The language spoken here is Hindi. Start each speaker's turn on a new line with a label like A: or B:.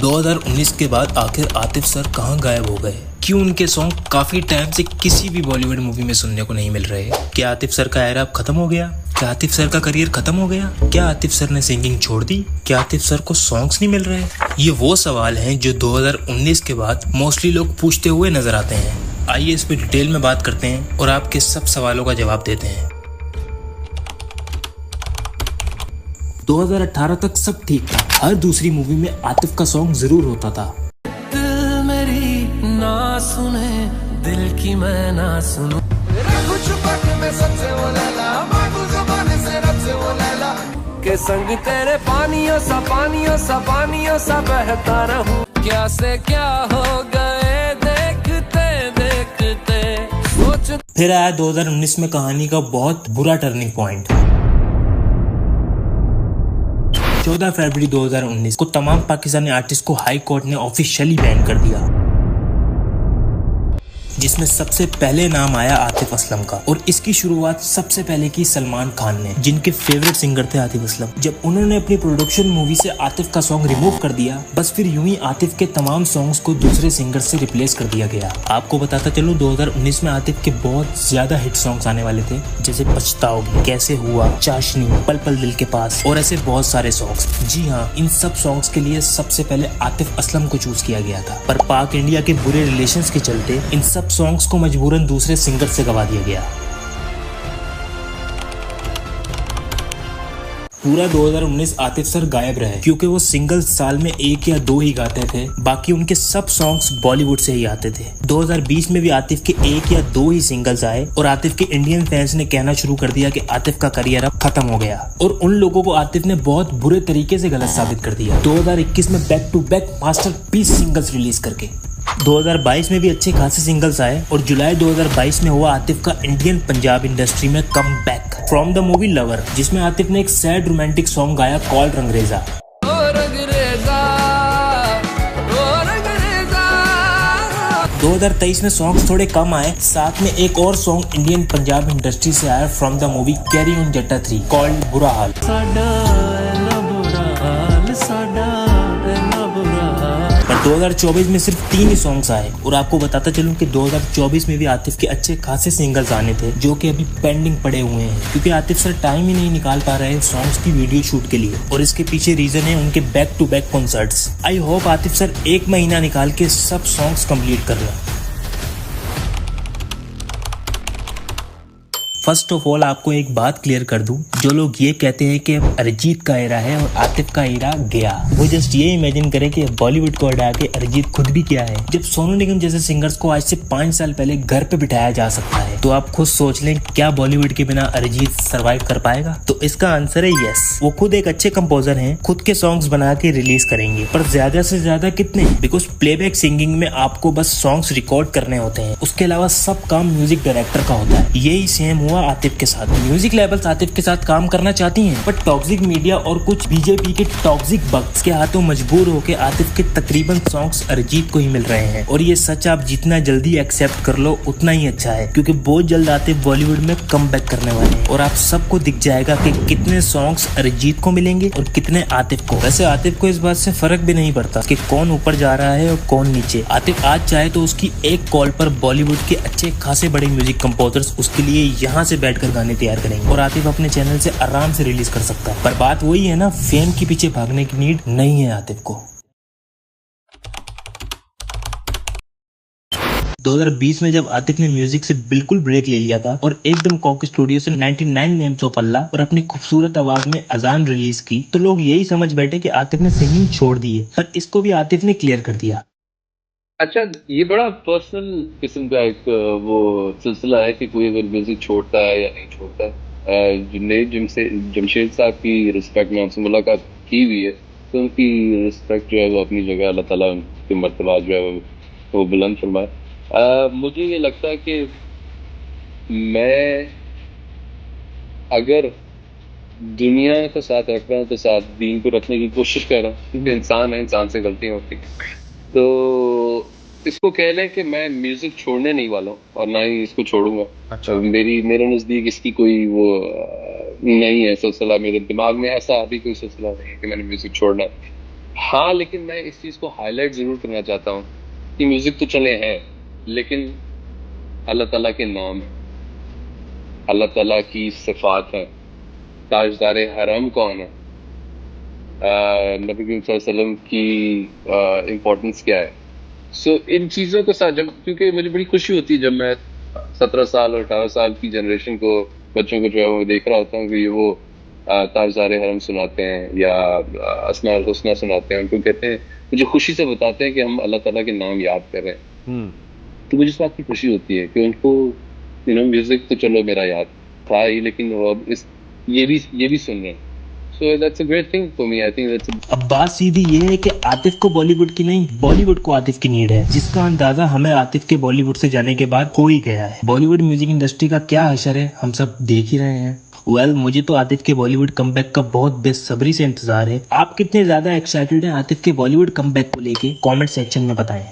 A: 2019 के बाद आखिर आतिफ सर कहां गायब हो गए? क्यों उनके सॉन्ग काफी टाइम से किसी भी बॉलीवुड मूवी में सुनने को नहीं मिल रहे? क्या आतिफ सर का एरा अब खत्म हो गया? क्या आतिफ सर का करियर खत्म हो गया? क्या आतिफ सर ने सिंगिंग छोड़ दी? क्या आतिफ सर को सॉन्ग्स नहीं मिल रहे? ये वो सवाल हैं जो 2019 के बाद मोस्टली लोग पूछते हुए नजर आते हैं। आइए इस पे डिटेल में बात करते हैं और आपके सब सवालों का जवाब देते हैं। 2018 तक सब ठीक था। हर दूसरी मूवी में आतिफ का सॉन्ग जरूर होता था।
B: दिल मेरी ना सुने, दिल की मैं ना सुनूं, के संग तेरे पानियों सा बहता रहूं। क्या से क्या हो गए देखते देखते सोच।
A: फिर आया 2019 में कहानी का बहुत बुरा टर्निंग पॉइंट। 14 फरवरी 2019 को तमाम पाकिस्तानी आर्टिस्ट को हाई कोर्ट ने ऑफिशियली बैन कर दिया, जिसमें सबसे पहले नाम आया आतिफ असलम का। और इसकी शुरुआत सबसे पहले की सलमान खान ने, जिनके फेवरेट सिंगर थे आतिफ असलम। जब उन्होंने अपनी प्रोडक्शन मूवी से आतिफ का सॉन्ग रिमूव कर दिया, बस फिर यूं ही आतिफ के तमाम सॉन्ग्स को दूसरे सिंगर से रिप्लेस कर दिया गया। आपको बताता चलूं, 2019 में आतिफ के बहुत ज्यादा हिट सॉन्ग्स आने वाले थे, जैसे पछताओगे, कैसे हुआ, चाशनी, पल पल दिल के पास और ऐसे बहुत सारे सॉन्ग्स। जी हाँ, इन सब सॉन्ग्स के लिए सबसे पहले आतिफ असलम को चूज किया गया था, पर पाक इंडिया के बुरे रिलेशंस के चलते इन सब सॉन्ग्स को मजबूरन दूसरे सिंगर से गवा दिया गया। पूरा 2019 आतिफ सर गायब रहे, क्योंकि वो सिंगल साल में 1 या 2 ही गाते थे। बाकी उनके सब सॉन्ग्स बॉलीवुड से ही आते थे। 2020 में भी आतिफ के 1 या 2 ही सिंगल्स आए और आतिफ के इंडियन फैंस ने कहना शुरू कर दिया कि आतिफ का करियर अब खत्म हो गया। और उन लोगों को आतिफ ने बहुत बुरे तरीके से गलत साबित कर दिया, 2021 में back to back masterpiece singles release करके। 2022 में भी अच्छे खासे सिंगल्स आए और जुलाई 2022 में हुआ आतिफ का इंडियन पंजाब इंडस्ट्री में come back from the movie lover, जिसमें आतिफ ने एक सैड रोमांटिक सॉन्ग गाया कॉल्ड रंगरेजा। 2023 में सॉन्ग्स थोड़े कम आए, साथ में एक और सॉन्ग इंडियन पंजाब इंडस्ट्री से आया from the movie carry on जट्टा 3 कॉल्ड बुरा हाल। पर 2024 में सिर्फ 3 ही सॉन्ग्स आए और आपको बताता चलूं कि 2024 में भी आतिफ के अच्छे खासे सिंगल्स आने थे, जो कि अभी पेंडिंग पड़े हुए हैं, क्योंकि आतिफ सर टाइम ही नहीं निकाल पा रहे हैं सॉन्ग्स की वीडियो शूट के लिए। और इसके पीछे रीजन है उनके back to back concerts. I hope Atif sir 1 महीना निकाल के सब सॉन्ग्स कंप्लीट कर लें। फर्स्ट ऑफ ऑल आपको एक बात क्लियर कर दूं, जो लोग ये कहते हैं कि अरिजीत का एरा है और आतिफ का एरा गया, वो जस्ट ये इमेजिन करें कि बॉलीवुड को हटा के अरिजीत खुद भी क्या है। जब सोनू निगम जैसे सिंगर्स को आज से 5 साल पहले घर पे बिठाया जा सकता है, तो आप खुद सोच लें क्या बॉलीवुड के बिना अरिजीत सर्वाइव कर पाएगा? तो इसका आंसर है यस। वो खुद एक अच्छे कंपोजर हैं, खुद के सॉन्ग्स बना के रिलीज करेंगे, पर ज्यादा से ज्यादा कितने? बिकॉज प्लेबैक सिंगिंग में आपको बस सॉन्ग्स रिकॉर्ड करने होते हैं, उसके अलावा सब काम म्यूजिक डायरेक्टर का होता है। यही सेम हुआ आतिफ के साथ। म्यूजिक लेबल्स आतिफ के साथ काम करना चाहती हैं, बट टॉक्सिक मीडिया और कुछ बीजेपी के टॉक्सिक बग्स के हाथों मजबूर होकर आतिफ के तकरीबन सॉन्ग्स अरिजीत को ही मिल रहे हैं। और ये सच आप जितना जल्दी एक्सेप्ट कर लो उतना ही अच्छा है, क्योंकि बहुत जल्द आतिफ बॉलीवुड में कमबैक करने वाले हैं और आप सबको दिख जाएगा कि कितने सॉन्ग्स अरिजीत को मिलेंगे और कितने आतिफ को। वैसे आतिफ को इस बात से फर्क भी नहीं पड़ता कि कौन ऊपर जा रहा है और कौन नीचे। आतिफ आज चाहे तो उसकी एक कॉल पर बॉलीवुड के अच्छे खासे बड़े म्यूजिक कंपोजर्स उसके लिए यहाँ से बैठकर गाने तैयार करेंगे और आतिफ अपने चैनल से आराम से रिलीज कर सकता है। पर बात वही है ना, फेम के पीछे भागने की नीड नहीं है आतिफ को। 2020 में जब आतिफ ने म्यूजिक से बिल्कुल ब्रेक ले लिया था और एकदम कॉक स्टूडियो से 99 नेम्स ऑफ अल्लाह और अपनी खूबसूरत आवाज में अजान रिलीज की, तो लोग यही समझ बैठे कि आतिफ ने सिंगिंग छोड़ दी है, पर इसको भी आतिफ ने क्लियर कर दिया।
C: अच्छा, ये बड़ा पर्सनल किस्म का एक वो सिलसिला है कि कोई अगर म्यूजिक छोड़ता है या नहीं छोड़ता है। जुनैद जमशेद साहब की रिस्पेक्ट में हमसे मुलाकात की हुई है, तो उनकी रिस्पेक्ट जो है वो अपनी जगह, अल्लाह ताला उनकी मर्तबा जो है वो बुलंद फरमाए। मुझे ये लगता है कि मैं अगर दुनिया का साथ रख रहा हूँ तो साथ दीन को रखने की कोशिश कर रहा हूँ, क्योंकि इंसान है, इंसान से गलतियाँ होती हैं। तो इसको कह लें कि मैं म्यूजिक छोड़ने नहीं वाला हूँ और ना ही इसको छोड़ूंगा। अच्छा। मेरे नज़दीक इसकी कोई वो नहीं है सिलसिला, मेरे दिमाग में ऐसा अभी कोई सिलसिला नहीं है कि मैंने म्यूजिक छोड़ना है। हाँ, लेकिन मैं इस चीज को हाईलाइट जरूर करना चाहता हूँ कि म्यूजिक तो चले हैं, लेकिन अल्लाह ताला के नाम, अल्लाह ताला की सिफात है, ताजदारे हरम कौन है, नबी करीम सल्लल्लाहु अलैहि वसल्लम की इम्पोर्टेंस क्या है। सो इन चीज़ों को साथ, जब क्योंकि मुझे बड़ी खुशी होती है जब मैं 17 साल और 18 साल की जनरेशन को, बच्चों को जो है वो देख रहा होता हूँ कि वो ताजदारे हरम सुनाते हैं या अस्मा अल हुस्ना सुनाते हैं, उनको कहते हैं, मुझे खुशी से बताते हैं कि हम अल्लाह ताला के नाम याद कर रहे हैं। तो मुझे इस बात की खुशी होती है कि उनको म्यूजिक तो चलो मेरा याद था ही, लेकिन वो अब ये भी सुन रहे हैं। So that's a great thing for me. I think that's
A: अब बात सीधी ये है कि आतिफ को बॉलीवुड की नहीं, बॉलीवुड को आतिफ की नीड है, जिसका अंदाजा हमें आतिफ के बॉलीवुड से जाने के बाद हो ही गया है। बॉलीवुड म्यूजिक इंडस्ट्री का क्या हशर है हम सब देख ही रहे हैं। मुझे तो आतिफ के बॉलीवुड कमबैक का बहुत बेसब्री से इंतजार है। आप कितने ज्यादा एक्साइटेड हैं आतिफ के बॉलीवुड कमबैक को लेके, कमेंट सेक्शन में बताएं।